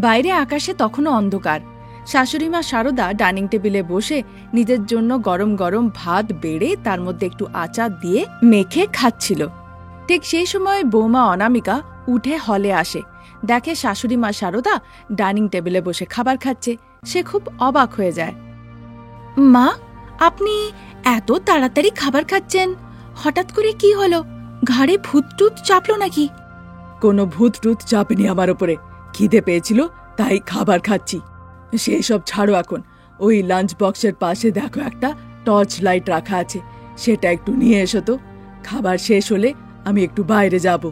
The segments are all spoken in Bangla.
বাইরে আকাশে তখনও অন্ধকার। শাশুড়িমা সারদা ডাইনিং টেবিলে বসে নিজের জন্য গরম গরম ভাত বেড়ে তার মধ্যে একটু আচার দিয়ে মেখে খাচ্ছিল। ঠিক সেই সময় বৌমা অনামিকা উঠে হলে আসে, দেখে শাশুড়িমা সারদা ডাইনিং টেবিলে বসে খাবার খাচ্ছে। সে খুব অবাক হয়ে যায়। মা, আপনি এত তাড়াতাড়ি খাবার খাচ্ছেন, হঠাৎ করে কি হলো? ঘাড়ে ভূত টুত চাপলো নাকি? কোনো ভূত টুত চাপেনি আমার ওপরে, খিদে পেয়েছিল তাই খাবার খাচ্ছি। সেই সব ছাড়ো এখন। ওই লাঞ্চ বক্সের পাশে দেখো একটা টর্চ লাইট রাখা আছে, সেটা একটু নিয়ে এসো তো। খাবার শেষ হলে আমি একটু বাইরে যাব।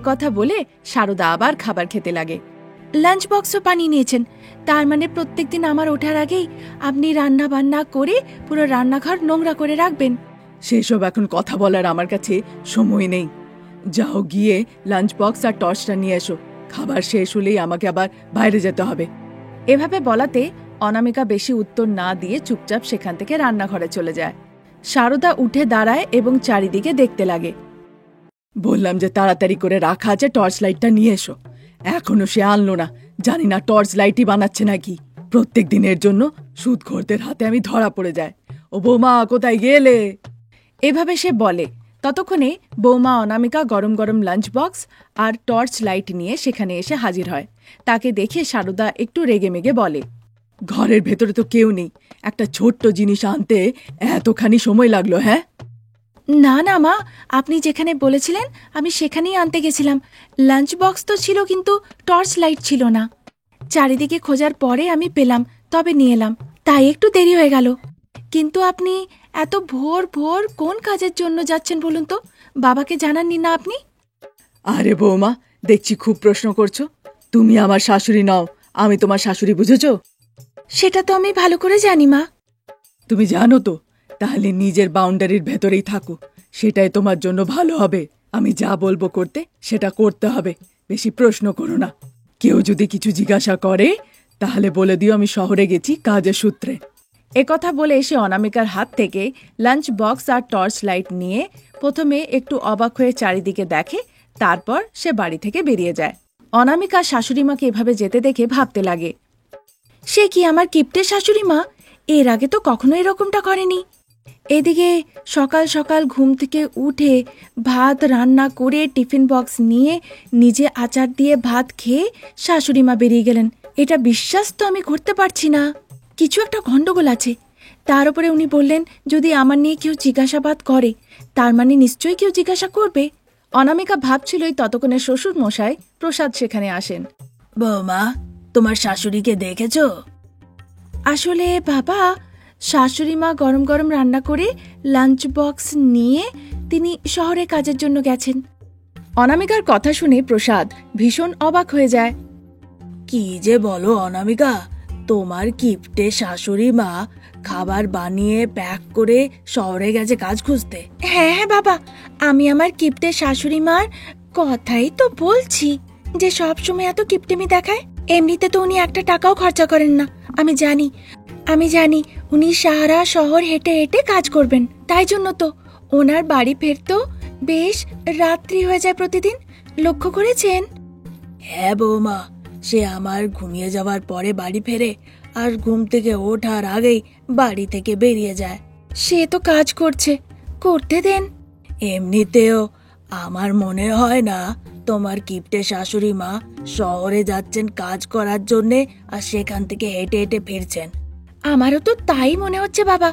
কথা বলে সারদা আবার খাবার খেতে লাগে। লাঞ্চ বক্সও বানিয়ে নিয়েছেন? তার মানে প্রত্যেকদিন আমার ওঠার আগেই আপনি রান্না বান্না করে পুরো রান্নাঘর নোংরা করে রাখবেন? সেসব এখন কথা বলার আমার কাছে সময় নেই। যাও গিয়ে লাঞ্চ বক্স আর টর্চটা নিয়ে এসো। খাবার শেষ হলেই আমাকে আবার বাইরে যেতে হবে। এভাবে বলাতে অনামিকা বেশি উত্তর না দিয়ে চুপচাপ সেখান থেকে রান্নাঘরে চলে যায়। সারদা উঠে দাঁড়ায় এবং চারিদিকে দেখতে লাগে। বললাম যে তাড়াতাড়ি করে রাখা আছে, টর্চ লাইটটা নিয়ে এসো। এখনো সে আনলো না। জানি না টর্চ লাইটই বানাচ্ছে নাকি। প্রত্যেক দিনের জন্য সুদখোরদের হাতে আমি ধরা পড়ে যায়। ও বৌমা, কোথায় গেলে? এভাবে সে বলে। ততক্ষণে বৌমা অনামিকা গরম গরম লাঞ্চ বক্স আর টর্চ লাইট নিয়ে সেখানে এসে হাজির হয়। তাকে দেখে সারদা একটু রেগেমেগে বলে, ঘরের ভেতরে তো কেউ নেই, একটা ছোট্ট জিনিস আনতে এতখানি সময় লাগলো? হ্যাঁ না না মা, আপনি যেখানে বলেছিলেন আমি সেখানেই আনতে গেছিলাম। লাঞ্চ বক্স তো ছিল কিন্তু টর্চ লাইট ছিল না। চারিদিকে খোঁজার পরে আমি পেলাম, তবে নিয়ে এলাম। তাই একটু দেরি হয়ে গেল। কিন্তু আপনি এত ভোর ভোর কোন কাজের জন্য যাচ্ছেন বলুন তো? বাবাকে জানাননি না আপনি? আরে বৌমা, দেখছি খুব প্রশ্ন করছো। তুমি আমার শাশুড়ি নও, আমি তোমার শাশুড়ি, বুঝেছো? সেটা তো আমি ভালো করে জানি মা। তুমি জানো তো? তাহলে নিজের বাউন্ডারির ভেতরেই থাকো, সেটাই তোমার জন্য ভালো হবে। আমি যা বলবো করতে, সেটা করতে হবে। বেশি প্রশ্ন করো না। কেউ যদি কিছু জিজ্ঞাসা করে তাহলে বলে দিও আমি শহরে গেছি কাজের সূত্রে। কথা বলে এসে অনামিকার হাত থেকে লাঞ্চ বক্স আর টর্চ লাইট নিয়ে প্রথমে একটু অবাক হয়ে চারিদিকে দেখে, তারপর সে বাড়ি থেকে বেরিয়ে যায়। অনামিকা শাশুড়িমাকে এভাবে যেতে দেখে ভাবতে লাগে, সে কি আমার কিপ্টে শাশুড়িমা? এর আগে তো কখনো এরকমটা করেনি। এদিকে সকাল সকাল ঘুম থেকে উঠে ভাত রান্না করে টিফিন বক্স নিয়ে নিজে আচার দিয়ে ভাত খেয়ে শাশুড়িমা বেরিয়ে গেলেন। এটা বিশ্বাস তো আমি করতে পারছি না। কিছু একটা গন্ডগোল আছে। তার উপরে উনি বললেন যদি আমার নিয়ে কেউ জিজ্ঞাসাবাদ করে, তার মানে নিশ্চয়ই কেউ জিজ্ঞাসা করবে। অনামিকা ভাবছিলই ততক্ষণে শ্বশুর মশাই প্রসাদ সেখানে আসেন। বৌমা, তোমার শাশুড়িকে দেখেছ? আসলে বাবা, শাশুড়িমা গরম গরম রান্না করে লাঞ্চ বক্স নিয়ে তিনি শহরে কাজের জন্য গেছেন। অনামিকার কথা শুনে প্রসাদ ভীষণ অবাক হয়ে যায়। কি যে বলো অনামিকা, তোমার কিপ্টে শাশুড়ি মা খাবার বানিয়ে প্যাক করে শহরে গেছে কাজ খুঁজতে? হ্যাঁ হ্যাঁ বাবা, আমি আমার কিপ্টে শাশুড়ি মার কথাই তো বলছি, যে সবসময় এত কিপ্টেমি দেখায়। এমনিতে তো উনি একটা টাকাও খরচা করেন না। আমি জানি উনি সারা শহর হেঁটে হেঁটে কাজ করবেন। তাই জন্য তো ওনার বাড়ি ফেরতেও বেশ রাত্রি হয়ে যায় প্রতিদিন। লক্ষ্য করেছেন? হ্যাঁ বৌমা, সে আমার ঘুমিয়ে যাওয়ার পরে বাড়ি ফেরে আর ঘুম থেকে ওঠার আগেই বাড়ি থেকে বেরিয়ে যায়। সে তো কাজ করতে দেন। এমনিতেও আমার মনে হয় না তোমার কিপ্টে শাশুড়ি মা শহরে যাচ্ছেন কাজ করার জন্যে আর সেখান থেকে হেঁটে হেঁটে ফিরছেন। আমারও তো তাই মনে হচ্ছে বাবা।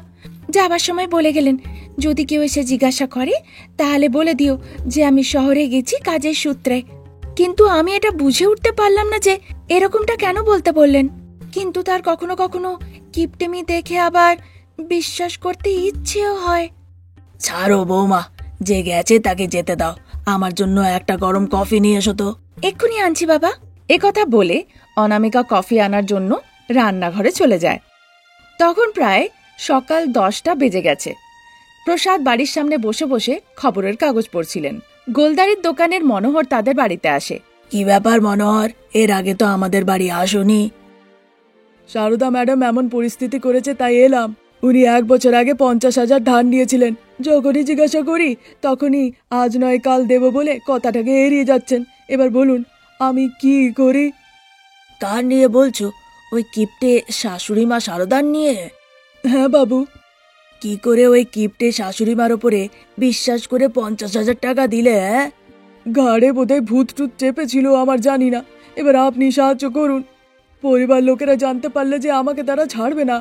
যাবার সময় বলে গেলেন যদি কেউ এসে জিজ্ঞাসা করে তাহলে বলে দিও যে আমি শহরে গেছি কাজের সূত্রে। কিন্তু আমি এটা বুঝে উঠতে পারলাম না যে এরকমটা কেন বলতে বললেন। কিন্তু তার কখনো কখনো কিপটেমি দেখে আবার বিশ্বাস করতে ইচ্ছেও হয়। ছাড়ো বৌমা, যে গেছে তাকে যেতে দাও। আমার জন্য একটা গরম কফি নিয়ে এসো তো। এক্ষুনি আনছি বাবা। কথা বলে অনামিকা কফি আনার জন্য রান্নাঘরে চলে যায়। তখন প্রায় সকাল 10টা বেজে গেছে। প্রসাদ বাড়ির সামনে বসে বসে খবরের কাগজ পড়ছিলেন। গোলদারির দোকানের মনোহর তাদের বাড়িতে আসে। কি ব্যাপার মনোহর, এর আগে তো আমাদের বাড়ি আসোনি? সারদা ম্যাডাম এমন পরিস্থিতি করেছে তাই এলাম। উনি 1 বছর আগে 50,000 ধার নিয়েছিলেন। যখনই জিজ্ঞাসা করি তখনই আজ নয় কাল দেব বলে কথাটাকে এড়িয়ে যাচ্ছেন। এবার বলুন আমি কি করি? কার নিয়ে বলছো? ওই কিপ্টে শাশুড়ি মা সারদার নিয়ে? হ্যাঁ বাবু। কি করে ওই কিপ্টে শাশুড়ি মার ওপরে বিশ্বাস করে 50,000 টাকা দিলে? হ্যাঁ, ঘাড়ে বোধহয় ভূত টুত চেপেছিল, আমার জানি না। এবার আপনি সাহায্য করুন। পরিবার লোকেরা জানতে পারলে যে আমাকে তারা ছাড়বে না।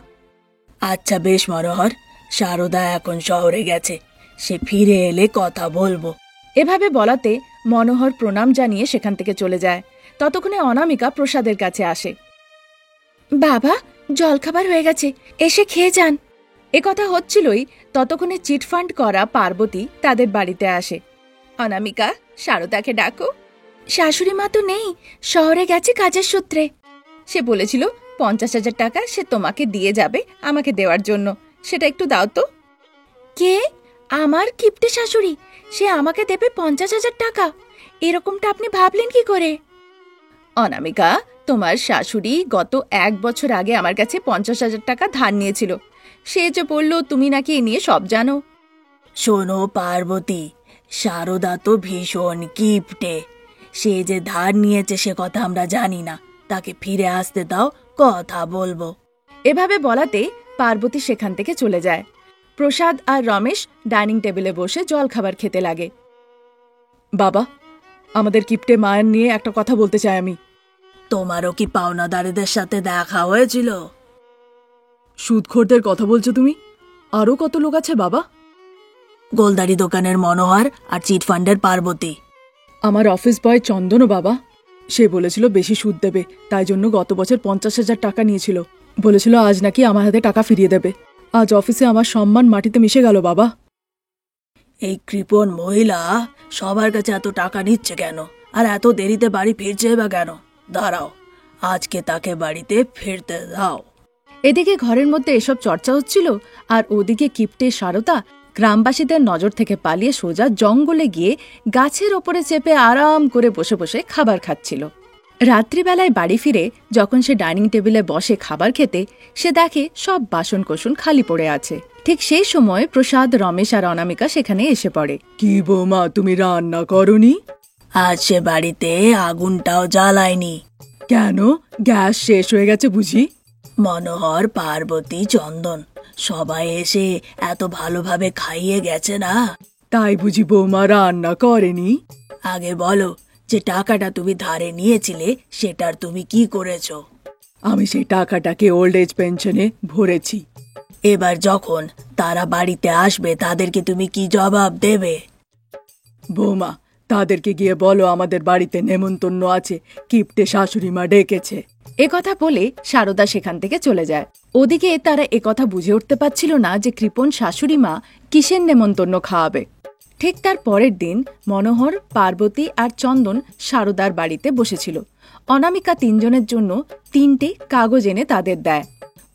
আচ্ছা বেশ মনোহর, সারদা এখন শহরে গেছে, সে ফিরে এলে কথা বলবো। এভাবে বলাতে মনোহর প্রণাম জানিয়ে সেখান থেকে চলে যায়। ততক্ষণে অনামিকা প্রসাদের কাছে আসে। বাবা, জলখাবার হয়ে গেছে, এসে খেয়ে যান। একথা হচ্ছিলই ততক্ষণে চিটফান্ড করা পার্বতী তাদের বাড়িতে আসে। অনামিকা, সারদাকে ডাকো। শাশুড়ি মা তো নেই, শহরে গেছে কাজের সূত্রে। সে বলেছিল 50,000 টাকা সে তোমাকে দিয়ে যাবে আমাকে দেওয়ার জন্য, সেটা একটু দাও তো। কে? আমার কিপ্টে শাশুড়ি? সে আমাকে দেবে 50,000 টাকা? এরকমটা আপনি ভাবলেন কি করে? অনামিকা, তোমার শাশুড়ি গত 1 বছর আগে আমার কাছে 50,000 টাকা ধার নিয়েছিল। সে যে বলল তুমি নাকি এ নিয়ে সব জানো। শোনো পার্বতী, সারদা তো ভীষণ কিপ্টে। সে যে ধার নিয়েছে সে কথা আমরা জানি না, তাকে ফিরে আসতে দাও, কথা বলবো। এভাবে বলাতে পার্বতী সেখান থেকে চলে যায়। প্রসাদ আর রমেশ ডাইনিং টেবিলে বসে জলখাবার খেতে লাগে। বাবা, আমাদের কিপ্টে মায়ের নিয়ে একটা কথা বলতে চাই আমি। তোমারও কি পাওনাদারেদের সাথে দেখা হয়েছিল? সুদখোরদের কথা বলছো তুমি? আরও কত লোক আছে বাবা? গোলদারি দোকানের মনোহর আর চিটফান্ডের পার্বতী। আমার অফিস বয় চন্দনও বাবা। সে বলেছিল বেশি সুদ দেবে, তাই জন্য গত বছর 50,000 টাকা নিয়েছিল। বলেছিল আজ নাকি আমার হাতে টাকা ফিরিয়ে দেবে। আজ অফিসে আমার সম্মান মাটিতে মিশে গেল বাবা। এই কৃপণ মহিলা সবার কাছে এত টাকা নিচ্ছে কেন, আর এত দেরিতে বাড়ি ফিরছে বা কেন? দাঁড়াও, আজকে তাকে বাড়িতে ফিরতে দাও। এদিকে ঘরের মধ্যে এসব চর্চা হচ্ছিল, আর ওদিকে কিপ্টে সারদা গ্রামবাসীদের নজর থেকে পালিয়ে সোজা জঙ্গলে গিয়ে গাছের ওপরে চেপে আরাম করে বসে বসে খাবার খাচ্ছিল। রাত্রিবেলায় বাড়ি ফিরে যখন সে ডাইনিং টেবিলে বসে খাবার খেতে, সে দেখে সব বাসনকোসন খালি পড়ে আছে। ঠিক সেই সময় প্রসাদ, রমেশ আর অনামিকা সেখানে এসে পড়ে। কি বৌমা, তুমি রান্না করনি? আজ সে বাড়িতে আগুনটাও জ্বালায়নি। কেন, গ্যাস শেষ হয়ে গেছে বুঝি? মনোহর, পার্বতী, চন্দন সবাই এসে এত ভালোভাবে খাইয়ে গেছে না, তাই বুঝি বৌমা রান্না করেনি? আগে বলো, যে টাকাটা তুমি ধারে নিয়েছিলে সেটার তুমি কি করেছো? আমি সেই টাকাটাকে ওল্ড এজ পেনশনে ভরেছি। এবার যখন তারা বাড়িতে আসবে তাদেরকে তুমি কি জবাব দেবে? বৌমা, তাদেরকে গিয়ে বলো আমাদের বাড়িতে নেমন্তন্ন আছে, কিপ্টে শাশুড়ি মা ডেকেছে। একথা বলে সারদা সেখান থেকে চলে যায়। ওদিকে তারা একথা বুঝে উঠতে পারছিল না যে কৃপণ শাশুড়ি মা কিসের নেমন্তন্ন খাওয়াবে। ঠিক তার পরের দিন মনোহর, পার্বতী আর চন্দন সারদার বাড়িতে বসেছিল। অনামিকা 3 জনের জন্য 3টে কাগজ এনে তাদের দেয়।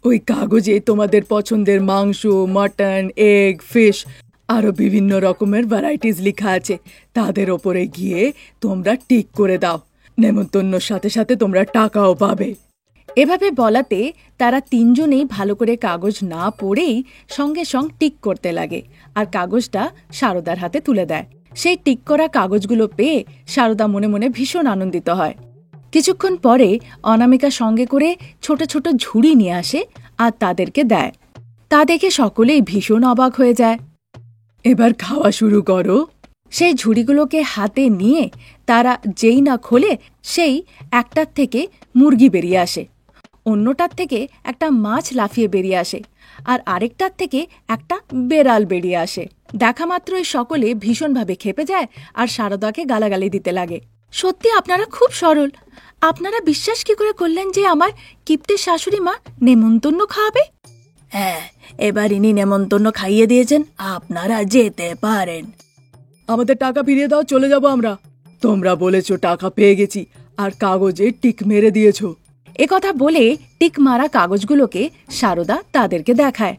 ওই কাগজে তোমাদের পছন্দের মাংস, মটন, এগ, ফিশ আরো বিভিন্ন রকমের ভ্যারাইটিস লেখা আছে। তাদের ওপরে গিয়ে তোমরা টিক করে দাও। নেমন্তন্নর সাথে সাথে তোমরা টাকাও পাবে। এভাবে বলাতে তারা 3 জনেই ভালো করে কাগজ না পড়েই সঙ্গে সঙ্গ টিক করতে লাগে, আর কাগজটা সারদার হাতে তুলে দেয়। সেই টিক করা কাগজগুলো পেয়ে সারদা মনে মনে ভীষণ আনন্দিত হয়। কিছুক্ষণ পরে অনামিকা সঙ্গে করে ছোট ছোট ঝুড়ি নিয়ে আসে আর তাদেরকে দেয়। তা দেখে সকলেই ভীষণ অবাক হয়ে যায়। এবার খাওয়া শুরু করো। সেই ঝুড়িগুলোকে হাতে নিয়ে তারা যেই না খোলে, সেই একটার থেকে মুরগি বেরিয়ে আসে, অন্যটার থেকে একটা মাছ লাফিয়ে বেরিয়ে আসে, আর আরেকটার থেকে একটা বেড়াল বেরিয়ে আসে। দেখা মাত্রই সকলে ভীষণভাবে ক্ষেপে যায় আর সারদাকে গালাগালি দিতে লাগে। সত্যি আপনারা খুব সরল। আপনারা বিশ্বাস কি করে করলেন যে আমার কিপ্টে শাশুড়ি মা নেমন্তন্ন খাওয়াবে? হ্যাঁ, এবার ইনি নেমন্তন্ন খাইয়ে দিয়েছেন, আপনারা যেতে পারেন। আমাদের টাকা ফিরিয়ে দাও, চলে যাব আমরা। তোমরা বলেছো টাকা পেয়ে গেছি, আর কাগজে টিক মেরে দিয়েছো। একথা বলে টিক মারা কাগজগুলোকে সারদা তাদেরকে দেখায়।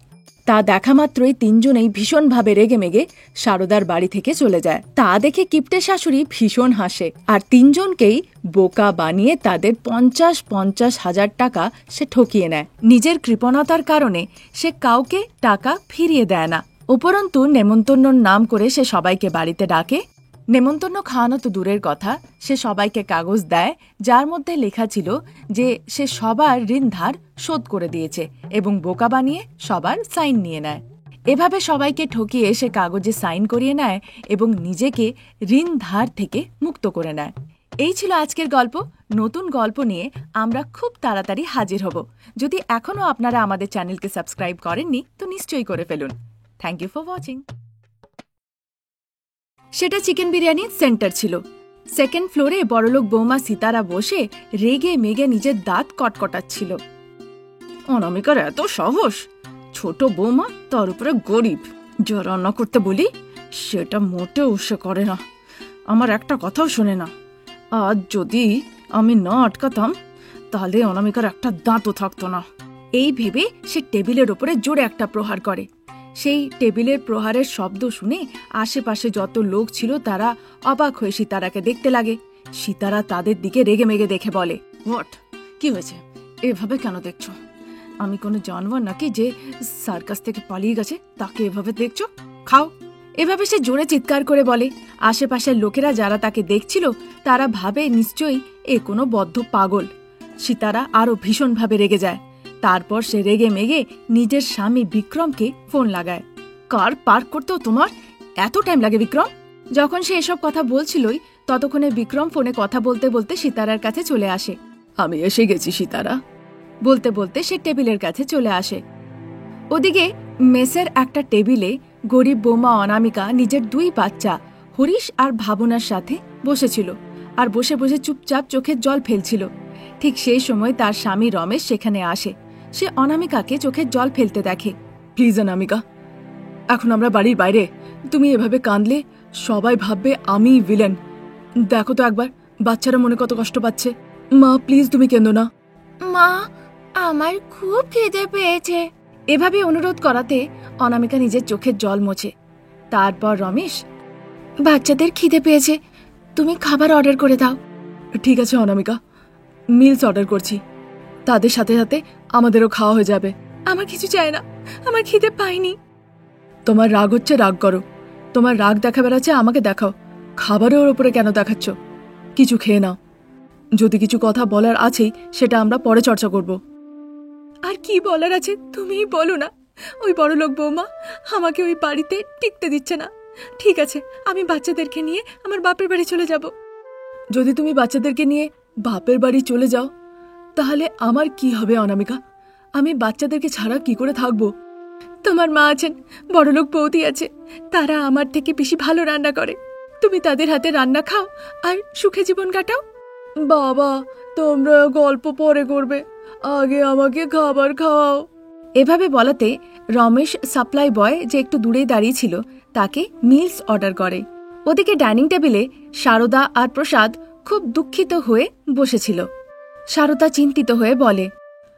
তা দেখা মাত্রই 3 জনেই ভীষণভাবে রেগে মেগে সারদার বাড়ি থেকে চলে যায়। তা দেখে কিপ্টে শাশুড়ি ভীষণ হাসে, আর 3 জনকেই বোকা বানিয়ে তাদের 50,000 টাকা সে ঠকিয়ে নেয়। নিজের কৃপণতার কারণে সে কাউকে টাকা ফিরিয়ে দেয় না। উপরন্তু নেমন্তন্নর নাম করে সে সবাইকে বাড়িতে ডাকে নেমন্তন্ন খাওয়ানো তো দূরের কথা, সে সবাইকে কাগজ দেয় যার মধ্যে লেখা ছিল যে সে সবার ঋণ ধার শোধ করে দিয়েছে এবং বোকা বানিয়ে সবার সাইন নিয়ে নেয়। এভাবে সবাইকে ঠকিয়ে সে কাগজে সাইন করিয়ে নেয় এবং নিজেকে ঋণ ধার থেকে মুক্ত করে নেয়। এই ছিল আজকের গল্প। নতুন গল্প নিয়ে আমরা খুব তাড়াতাড়ি হাজির হব। যদি এখনও আপনারা আমাদের চ্যানেলকে সাবস্ক্রাইব করেননি তো নিশ্চয়ই করে ফেলুন। Thank you for watching. সেটা চিকেন বিরিয়ানির সেন্টার ছিল। সেকেন্ড ফ্লোরে বড়লোক বৌমা সিতারা বসে রেগে মেগে নিজের দাঁত কটকটাচ্ছিল। অনামিকার এত সাহস! ছোট বৌমা, তার উপরে গরিব। যা রান্না করতে বলি সেটা মোটেও সে করে না, আমার একটা কথাও শোনে না। আজ যদি আমি না আটকাতাম তাহলে অনামিকার একটা দাঁতও থাকতো না। এই ভেবে সে টেবিলের ওপরে জোরে একটা প্রহার করে। সেই টেবিলের প্রহারের শব্দ শুনে আশেপাশে যত লোক ছিল তারা অবাক হয়ে সিতারাকে দেখতে লাগে। সিতারা তাদের দিকে রেগে মেগে দেখে বলে, হোয়াট, কি হয়েছে? এভাবে কেন দেখছো? আমি কোনো জানোয়ার নাকি যে সার্কাস থেকে পালিয়ে গেছে তাকে এভাবে দেখছো? খাও। এভাবে সে জোরে চিৎকার করে বলে। আশেপাশের লোকেরা যারা তাকে দেখছিল তারা ভাবে নিশ্চয়ই এ কোনো বদ্ধ পাগল। সিতারা আরো ভীষণভাবে রেগে যায়। তারপর সে রেগে মেগে নিজের স্বামী বিক্রমকে ফোন লাগায়। কার পার্ক করতেও তোমার এত টাইম লাগে বিক্রম? যখন সে এসব কথা বলছিলই ততক্ষণে বিক্রম ফোনে কথা বলতে বলতে সিতারার কাছে চলে আসে। আমি এসে গেছি সিতারা। বলতে বলতে সে টেবিলের কাছে চলে আসে। ওদিকে মেসের একটা টেবিলে গরিব বৌমা অনামিকা নিজের 2 বাচ্চা হরিশ আর ভাবনার সাথে বসেছিল আর বসে বসে চুপচাপ চোখের জল ফেলছিল। ঠিক সেই সময় তার স্বামী রমেশ সেখানে আসে। সে অনামিকাকে চোখের জল ফেলতে দেখে। প্লিজ অনামিকা, এখন আমরা বাড়ির বাইরে, তুমি এভাবে কাঁদলে সবাই ভাববে আমি ভিলেন। দেখো তো একবার বাচ্চারা মনে কত কষ্ট পাচ্ছে। মা প্লিজ তুমি কেঁদো না। মা, আমার খুব খিদে পেয়েছে। এভাবে অনুরোধ করাতে অনামিকা নিজের চোখের জল মোছে। তারপর রমেশ, বাচ্চাদের খিদে পেয়েছে, তুমি খাবার অর্ডার করে দাও। ঠিক আছে অনামিকা, মিলস অর্ডার করছি, তাদের সাথে সাথে আমাদেরও খাওয়া হয়ে যাবে। আমার কিছু চাই না, আমার খিদে পাইনি। তোমার রাগ হচ্ছে, রাগ করো। তোমার রাগ দেখা বেড়াচ্ছে, আমাকে দেখাও। খাবারের ওপরে কেন দেখাচ্ছ? কিছু খেয়ে নাও। যদি কিছু কথা বলার আছেই সেটা আমরা পরে চর্চা করব। আর কি বলার আছে তুমিই বলো না। ওই বড়লোক বৌমা আমাকে ওই বাড়িতে টিকতে দিচ্ছে না। ঠিক আছে, আমি বাচ্চাদেরকে নিয়ে আমার বাপের বাড়ি চলে যাব। যদি তুমি বাচ্চাদেরকে নিয়ে বাপের বাড়ি চলে যাও তাহলে আমার কি হবে অনামিকা? আমি বাচ্চাদেরকে ছাড়া কি করে থাকবো? তোমার মা আছেন, বড়লোক বৌদি আছে, তারা আমার থেকে বেশি ভালো রান্না করে। তুমি তাদের হাতে রান্না খাও আর সুখে জীবন কাটাও। বাবা, তোমরা গল্প পরে করবে, আগে আমাকে খাবার খাওয়াও। এভাবে বলাতে রমেশ সাপ্লাই বয় যে একটু দূরেই দাঁড়িয়ে ছিল তাকে মিলস অর্ডার করে। ওদিকে ডাইনিং টেবিলে শারদা আর প্রসাদ খুব দুঃখিত হয়ে বসেছিল। শারদা চিন্তিত হয়ে বলে,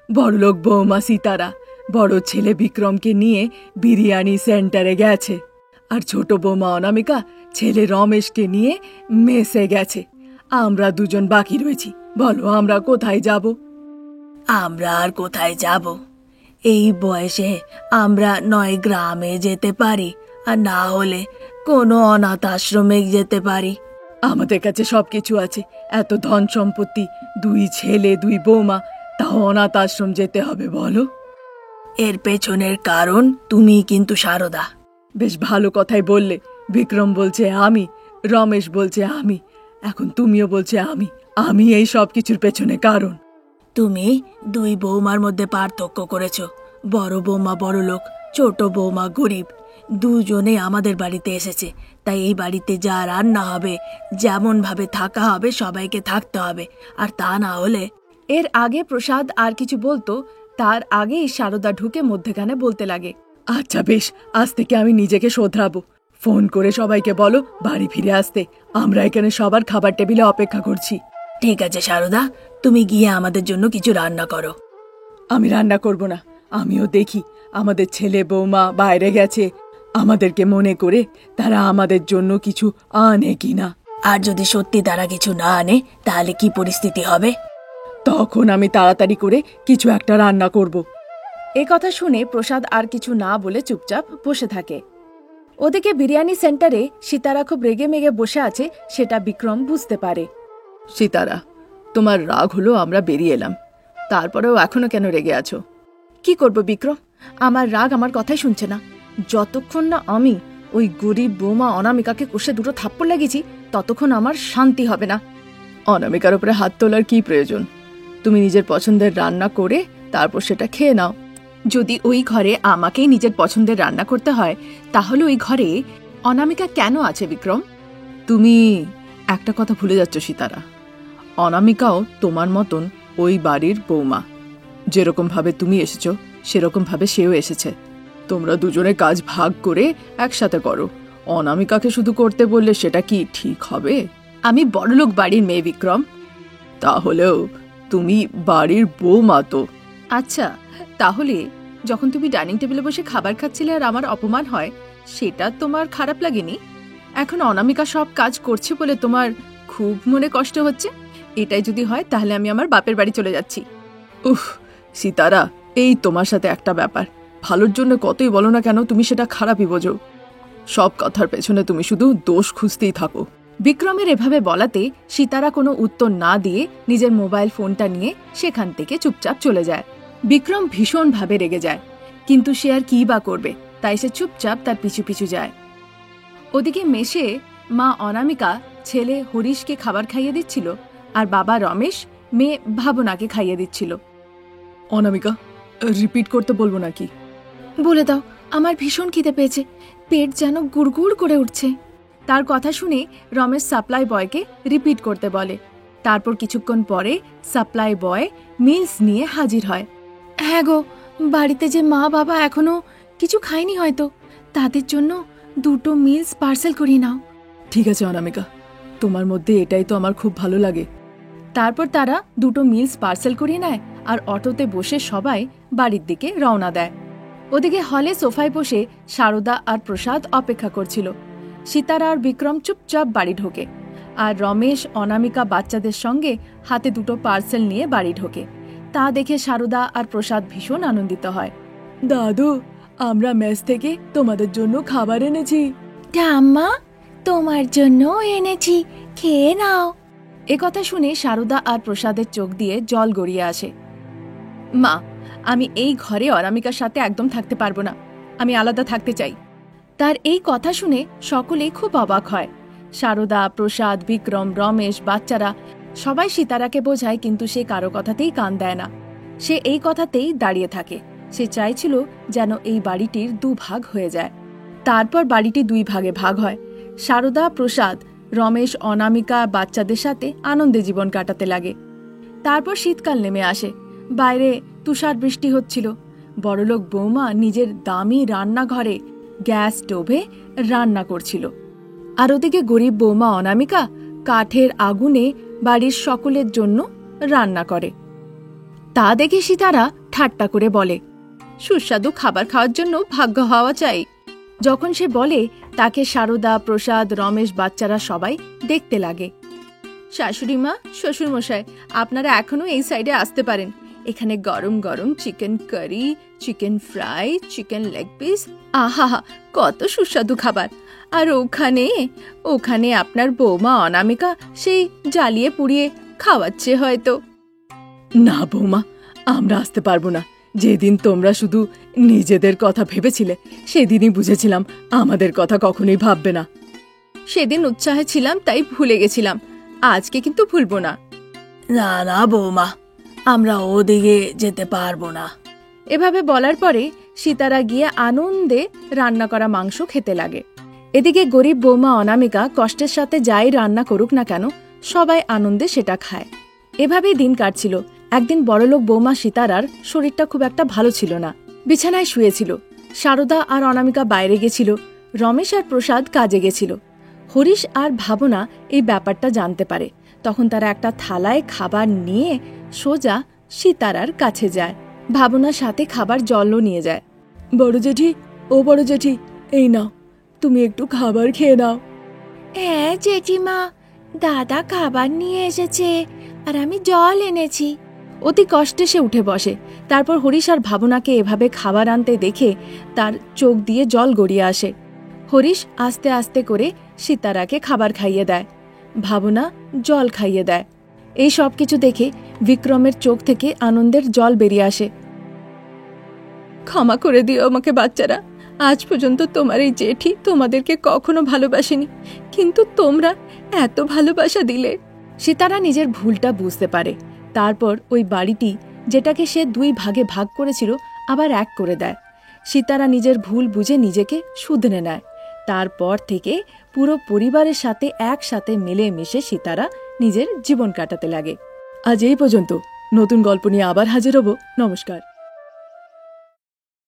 বড়লোক বৌমা সিতারা বড় ছেলে বিক্রমকে নিয়ে বিরিয়ানি সেন্টারে গেছে, আর ছোট বৌমা অনামিকা ছেলে রমেশকে নিয়ে মেসে গেছে। আমরা দুজন বাকি রয়েছি। বলো আমরা কোথায় যাব? আমরা আর কোথায় যাব? এই বয়সে আমরা নয় গ্রামে যেতে পারি, আর না হলে কোনো অনাথ আশ্রমে যেতে পারি। আমাদের কাছে সবকিছু আছে, এত ধন সম্পত্তি, 2 ছেলে 2 বৌমা, তাও অনাথ আশ্রম যেতে হবে বলো? এর পেছনের কারণ তুমি কিন্তু শারদা। বেশ ভালো কথাই বললে। বিক্রম বলছে আমি, রমেশ বলছে আমি, এখন তুমিও বলছে আমি। আমি এই সব কিছুর পেছনে কারণ। তুমি 2 বৌমার মধ্যে পার্থক্য করেছো। বড় বৌমা বড় লোক, ছোট বৌমা গরিব। দুজনে আমাদের বাড়িতে এসেছে, তাই এই বাড়িতে যা রান্না হবে, যেমন ভাবে থাকা হবে সবাইকে থাকতে হবে, আর তা না হলে। এর আগে প্রসাদ আর কিছু বলতো, তার আগেই শারদা ঢুকে মধ্যখানে বলতে লাগে, আচ্ছা বেশ, আজ থেকে আমি নিজেকে শোধরাবো। ফোন করে সবাইকে বলো বাড়ি ফিরে আসতে। আমরা এখানে সবার খাবার টেবিলে অপেক্ষা করছি। ঠিক আছে শারদা, তুমি গিয়ে আমাদের জন্য কিছু রান্না করো। আমি রান্না করব না, আমিও দেখি আমাদের ছেলে বৌমা বাইরে গেছে, আমাদেরকে মনে করে তারা আমাদের জন্য কিছু আনে কিনা। আর যদি সত্যি তারা কিছু না আনে তাহলে কি পরিস্থিতি হবে? তখন আমি তাড়াতাড়ি করে কিছু একটা রান্না করব। এ কথা শুনে প্রসাদ আর কিছু না বলে চুপচাপ বসে থাকে। ওদিকে বিরিয়ানি সেন্টারে সিতারা খুব রেগে মেগে বসে আছে, সেটা বিক্রম বুঝতে পারে। সিতারা, তোমার রাগ হলো আমরা বেরিয়ে এলাম, তারপরেও এখনো কেন রেগে আছো? কি করব বিক্রম, আমার রাগ আমার কথাই শুনছে না। যতক্ষণ না আমি ওই গরিব বৌমা অনামিকাকে কষে দুটো থাপ্পড় লাগিয়েছি, ততক্ষণ আমার শান্তি হবে না। অনামিকার উপরে হাত তোলার কি প্রয়োজন? তুমি নিজের পছন্দের রান্না করে তারপর সেটা খেয়ে নাও। যদি ওই ঘরে আমাকেই নিজের পছন্দের রান্না করতে হয়, তাহলে ওই ঘরে অনামিকা কেন আছে বিক্রম? তুমি একটা কথা ভুলে যাচ্ছ সিতারা, অনামিকাও তোমার মতন ওই বাড়ির বৌমা। যেরকম ভাবে তুমি এসেছো সেরকম ভাবে সেও এসেছে। তোমরা দুজনে কাজ ভাগ করে একসাথে করো। অনামিকাকে শুধু করতে বললে সেটা কি ঠিক হবে? আমি বড়লোক বাড়ির মেয়ে বিক্রম। তাহলেও তুমি বাড়ির বৌমা তো। আচ্ছা, তাহলে যখন তুমি ডাইনিং টেবিলে বসে খাবার খাচ্ছিলে আর আমার অপমান হয়, সেটা তোমার খারাপ লাগেনি? এখন অনামিকা সব কাজ করছে বলে তোমার খুব মনে কষ্ট হচ্ছে? এটাই যদি হয় তাহলে আমি আমার বাপের বাড়ি চলে যাচ্ছি। উফ সিতারা, এই তোমার সাথে একটা ব্যাপার, ভালোর জন্য কতই বলো না কেন তুমি সেটা খারাপই বোঝো। সব কথার পেছনে তুমি শুধু দোষ খুঁজতেই থাকো। বিক্রমের এভাবে বলাতে সিতারা কোনো উত্তর না দিয়ে নিজের মোবাইল ফোনটা নিয়ে সেখান থেকে চুপচাপ চলে যায়। বিক্রম ভীষণভাবে রেগে যায়, কিন্তু সে আর কি বা করবে, তাই সে চুপচাপ তার পিছু পিছু যায়। ওদিকে মেশে মা অনামিকা ছেলে হরিশকে খাবার খাইয়ে দিচ্ছিল, আর বাবা রমেশ মেয়ে ভাবনাকে খাইয়ে দিচ্ছিল। অনামিকা, রিপিট করতে বলবো নাকি? বলে দাও, আমার ভীষণ খিদে পেয়েছে, পেট যেন গুড়গুড় করে উঠছে। তার কথা শুনে রমেশ সাপ্লাই বয়কে রিপিট করতে বলে। তারপর কিছুক্ষণ পরে সাপ্লাই বয় মিলস নিয়ে হাজির হয়। হ্যাঁ গো, বাড়িতে যে মা বাবা এখনো কিছু খায়নি হয়তো, তাদের জন্য 2টো মিলস পার্সেল করিয়ে নাও। ঠিক আছে অনামিকা, তোমার মধ্যে এটাই তো আমার খুব ভালো লাগে। তারপর তারা 2টো মিলস পার্সেল করিয়ে নেয় আর অটোতে বসে সবাই বাড়ির দিকে রওনা দেয়। ওদিকে হলে সোফায় বসে সারদা আর প্রসাদ অপেক্ষা করছিল। সিতারা আর বিক্রম চুপচাপ বাড়ি ঢোকে, আর রমেশ অনামিকা বাচ্চাদের সঙ্গে হাতে 2টো পার্সেল নিয়ে বাড়ি ঢোকে। তা দেখে সারদা আর প্রসাদ ভীষণ আনন্দিত হয়। দাদু, আমরা মেস থেকে তোমাদের জন্য খাবার এনেছি। ঠাম্মা, তোমার জন্য এনেছি, খেয়ে নাও। একথা শুনে সারদা আর প্রসাদের চোখ দিয়ে জল গড়িয়ে আসে। মা, আমি এই ঘরে অনামিকার সাথে একদম থাকতে পারবো না, আমি আলাদা থাকতে চাই। তার এই কথা শুনে সকলেই খুব অবাক হয়। সারদা, প্রসাদ, বিক্রম, রমেশ, বাচ্চারা সবাই সিতারাকে বোঝায়, কিন্তু সে কারো কথাতেই কান দেয় না। সে এই কথাতেই দাঁড়িয়ে থাকে। সে চাইছিল যেন এই বাড়িটির 2 ভাগ হয়ে যায়। তারপর বাড়িটি 2 ভাগে ভাগ হয়। সারদা, প্রসাদ, রমেশ, অনামিকা বাচ্চাদের সাথে আনন্দে জীবন কাটাতে লাগে। তারপর শীতকাল নেমে আসে। বাইরে তুষার বৃষ্টি হচ্ছিল। বড়লোক বৌমা নিজের দামি রান্নাঘরে গ্যাস স্টোভে রান্না করছিল, আর ওদিকে গরিব বৌমা অনামিকা কাঠের আগুনে বাড়ির সকলের জন্য রান্না করে। তা দেখে সিতারা ঠাট্টা করে বলে, সুস্বাদু খাবার খাওয়ার জন্য ভাগ্য হওয়া চাই। যখন সে বলে, তাকে সারদা, প্রসাদ, রমেশ বাচ্চারা সবাই দেখতে লাগে। শাশুড়িমা, শ্বশুরমশাই, আপনারা এখনো এই সাইডে আসতে পারেন। এখানে গরম গরম chicken curry, chicken fry, chicken leg piece, আহা, কত সুস্বাদু খাবার। আর ওখানে আপনার বৌমা অনামিকা সেই জ্বালিয়ে পুড়িয়ে খাওয়াচ্ছে হয়তো। না বৌমা, আমরা আসতে পারবো না। যেদিন তোমরা শুধু নিজেদের কথা ভেবেছিলে, সেদিনই বুঝেছিলাম আমাদের কথা কখনোই ভাববে না। সেদিন উৎসাহে ছিলাম তাই ভুলে গেছিলাম, আজকে কিন্তু ভুলবো না। না না বৌমা, আমরা ওদিকে যেতে পারবো না। এভাবে বলার পরে সিতারা গিয়ে আনন্দে রান্না করা মাংস খেতে লাগে। এদিকে গরিব বৌমা অনামিকা কষ্টের সাথে যাই রান্না করুক না কেন, সবাই আনন্দে সেটা খায়। এভাবেই দিন কাটছিল। একদিন বড়লোক বৌমা সিতারার শরীরটা খুব একটা ভালো ছিল না, বিছানায় শুয়েছিল। সারদা আর অনামিকা বাইরে গেছিল, রমেশ আর প্রসাদ কাজে গেছিল। হরিশ আর ভাবনা এই ব্যাপারটা জানতে পারে। তখন তারা একটা থালায় খাবার নিয়ে সোজা সিতারার কাছে যায়। ভাবনার সাথে খাবার জলও নিয়ে যায়। বড় জেঠি, ও বড় জেঠি, এই নাও, তুমি একটু খাবার খেয়ে নাও। হ্যাঁ জেঠিমা, দাদা খাবার নিয়ে এসেছে আর আমি জল এনেছি। অতি কষ্টে সে উঠে বসে। তারপর হরিশ আর ভাবনাকে এভাবে খাবার আনতে দেখে তার চোখ দিয়ে জল গড়িয়ে আসে। হরিশ আস্তে আস্তে করে সীতারাকে খাবার খাইয়ে দেয়, ভাবনা জল খাইয়ে দেয়। এই সব কিছু দেখে বিক্রমের চোখ থেকে আনন্দের জল বেরিয়ে আসে। ক্ষমা করে দিও আমাকে বাচ্চারা, আজ পর্যন্ত তোমার এই জেঠি তোমাদেরকে কখনো ভালোবাসেনি, কিন্তু তোমরা এত ভালোবাসা দিলে। সীতারা নিজের ভুলটা বুঝতে পারে। তারপর ওই বাড়িটি যেটাকে সে 2 ভাগে ভাগ করেছিল আবার 1 করে দেয়। সীতারা নিজের ভুল বুঝে নিজেকে শুধরে নেয়। তারপর থেকে পুরো পরিবারের সাথে একসাথে মিলেমিশে সীতারা নিজের জীবন কাটাতে লাগে। আজ এই পর্যন্ত। নতুন গল্প নিয়ে আবার হাজির হব। নমস্কার।